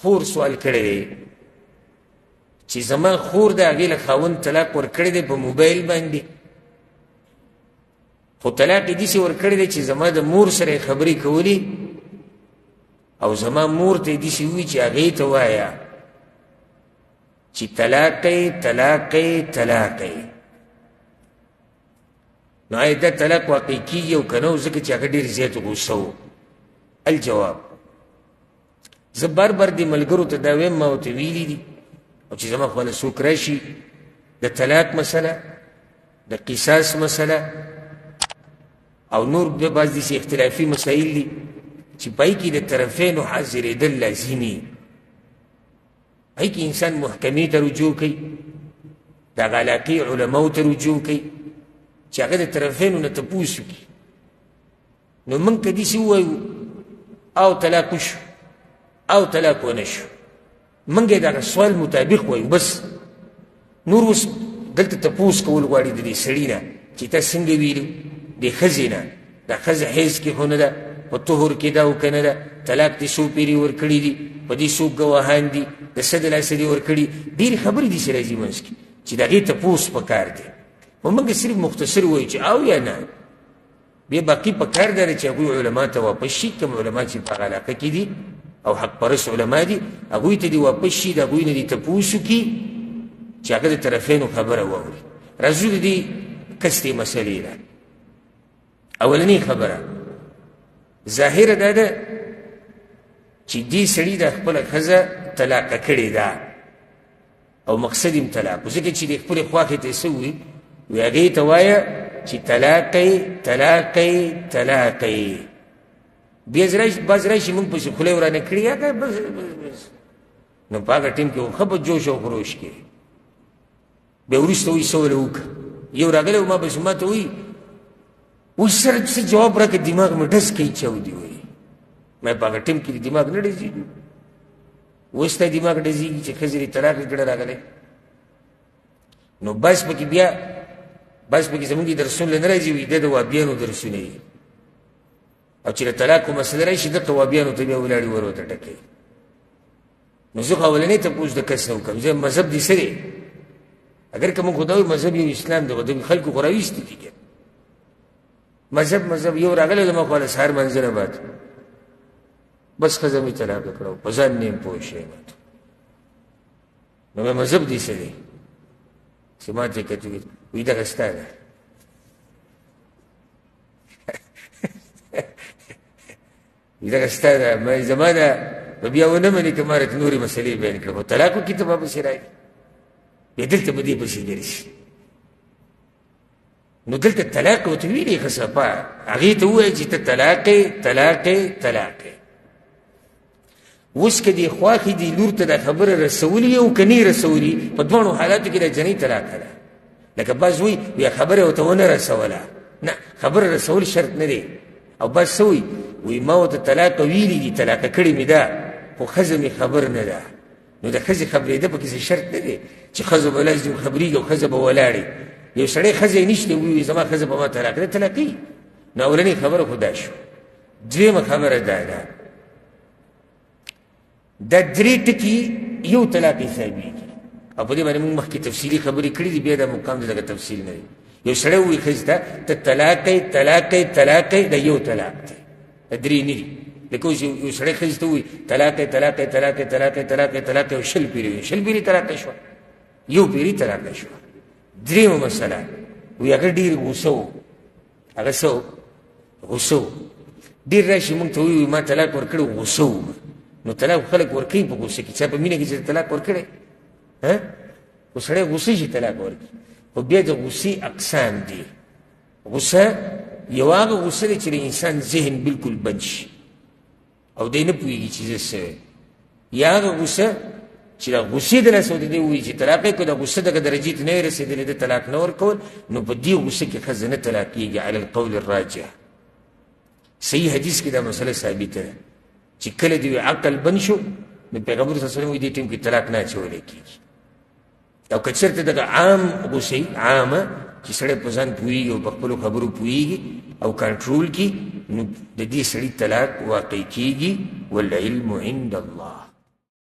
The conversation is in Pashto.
خور سوال کړی دی چې زما خور د هغې له خاوند طلاق ورکړی دی په موبایل باندې، خو طلاق یې داسې ورکړی دی چې زما د مور سره یې خبرې کولې او زما مور ته یې داسې ووي چې هغې ته وایه چې طلاق یې طلاق یې طلاق یې. نو آیا دا طلاق واقع کېږي او که نه و؟ ځکه چې هغه ډېر زیات غوسه و. الجواب، زه بار بار دې ملګرو ته دا ویم، ما ورته ویلي دي، او چې زما خواله څوک راشي د طلاق مسله، د قصاص مسله او نور بیا بعض داسې اختلافي مسایل دي چې په هغې کې د طرفینو حاضرېدل لازمي. هغې کې انسان محکمې ته رجوع کوي، د هغه علاقې علماو ته رجوع کوي چې هغه د طرفینو نه تپوس وکړي. نو موږ که داسې ووایو او طلاق وشو او طلاق ونه شو، موږ یې د هغه سوال مطابق وایو بس. نور اوس دلته تپوس کول غواړي د دې سړي نه چې تا څنګه ویلو دې ښځې نه، دا ښځه حیض کې خو نه ده، په طهر کې ده او که نه ده، طلاق دې څو پیرې ورکړي دي، په دې څوک ګواهان دي، د څه د لاسه دې ورکړي، ډېرې خبرې داسې راځي منځ کې چې د هغې تپوس پکار دی. خو موږ صرف مختصر وایو چې او یا نه. بیا باقي پکار دی چې هغوی علما ته واپس شي، کوم علما چې په هغه علاقه کې دي او حق پرست علما دي، هغوی ته دې واپس شي، د هغوی نه دې تپوس وکړي چې هغه د طرفینو خبره واوري. راځو د دې کستې مسلې ده. اولنۍ خبره ظاهره دا ده چې دې سړي د خپله ښځه طلاقه کړې ده او مقصد یې طلاق، ځکه چې د خپلې خواښې ته یې څه ووایي، وایي هغې ته وایه چې طلاق یې طلاق یې طلاق یې. بیا بعض راشي موږ پسې خوله یې ورانه کړي، یا که بس بس، نو په هغه ټیم کې خو ښه په جوش او خروش کې بیا وروسته وایي څه وله وکړه. یو راغلی و ما پسې ما ته وایي اوس سره څه جواب راکړه، دماغ مې ډز کوي چاودي وایي. ما په هغه ټیم کې د دماغ نه ډزېږي، اوس ستا دماغ ډزېږي چې ښځې دې طلاق یې کړه راغلی. نو بس پکې بیا بس پکې زمونږ درسونه نه راځي، وایي دا د وابیانو درسونه دي، او چې د طلاقو مسله راشي دغه وابیانو ته بیا ولاړې ور ورته ټکوي. نو زه خو اولنۍ تپوس د کس نه وکړم، زه مذهب دې څه دی؟ اگر که موږ خو دا وایو مذهب یو اسلام دی، خو د خلکو خو راویستي دي که مذهب یو راغلی زما خواله سهار منځنه بعد بس ښځه مې طلاقه کړه، په ځان نه یم پوه شوی. نو بیا مذهب دې څه دی؟ چې ما ته یې کتلي وایي دغه ستا ده. وایي دغه ستا ده، ما زما ده، نو بیا ونه منې که ما راته نورې مسلې بیان کړه، خو طلاق وکړي ته ما پسې راځي، بیا دلته به دې پسې ګرځي. نو دلته طلاق ورته ویلې ښه صفا، هغې ته ووایه چې ته طلاق یې طلاق یې طلاق یې. اوس که دې خواښې دې لور ته دا خبره رسولي او که نه رسولي، په دواړو حالاتو کې د جنۍ طلاقه ده. لکه بعض وایي بیا خبره ورته ونه رسوله، نه، خبره رسول شرط نه دی. او بعض څه وایي ما ورته طلاقه ویلي دي، طلاقه کړې مې ده، خو ښځه مې خبر نه ده. نو د ښځې خبرېده پکې څه شرط نه دی چې ښځه به لازم خبرېږي او ښځه به ولاړې. یو سړی ښځه یې نشته وایي زما ښځه په ما طلاق ده، طلاقوي. نو اولنۍ خبره خو دا شو. دویمه خبره دا ده، دا درې ټکي یو طلاق حسابېږي، او په دې باندې موږ مخکې تفصیلي خبرې کړي دي، بیا دا مقام د دغه تفصیل نه دی. یو سړی وایي ښځې ته ته طلاق یې طلاق یې طلاق یې، دا یو طلاق دی، دا درې نه دي. لکه اوس یو سړی ښځې ته وایي طلاق یې طلاق یې طلاق یې طلاق یې طلاق یې طلاق یې، شل پیرې وایي، شل پیرې طلاقه شوه، یو پیرې طلاقه شوه. درېیمه مسله وایي هغه ډېر غوسه و، هغه څه و؟ غوسه و. ډېر راشي موږ ته وایي ما طلاق ورکړی غوسه و. نو طلاق خلک ورکوي په غوسه کې، چا په مینه کې چې طلاق ورکړی، خو سړی غوسه شي طلاق ورکړي. خو بیا د غوسې اقسام دي. غوسه یو هغه غوسه دی چې د انسان ذهن بلکل بند شي او دی نه پوهېږي چې زه څه، یا هغه غوسه چې د غوسې د لاسه ورته دی ووایي چې طلاق یې کړو، د غوسه دغه درجې ته نه یې رسېدلی ده طلاق نه ورکول. نو په دې غوسه کې ښځه نه طلاقېږي علی القول الراجح. صحیح حدیث کې دا مسله ثابته ده چې کله د عقل بند شو، نو پیغمبر صلی الله علیه وسلم وایي دې ټیم کې طلاق نه اچولی کېږي. او که چېرته دغه عام غوسې عامه چې سړی په ځان پوهېږي او په خپلو خبرو پوهېږي او کنټرول کړي، نو د دې سړي طلاق واقع کېږي. والعلم عند الله.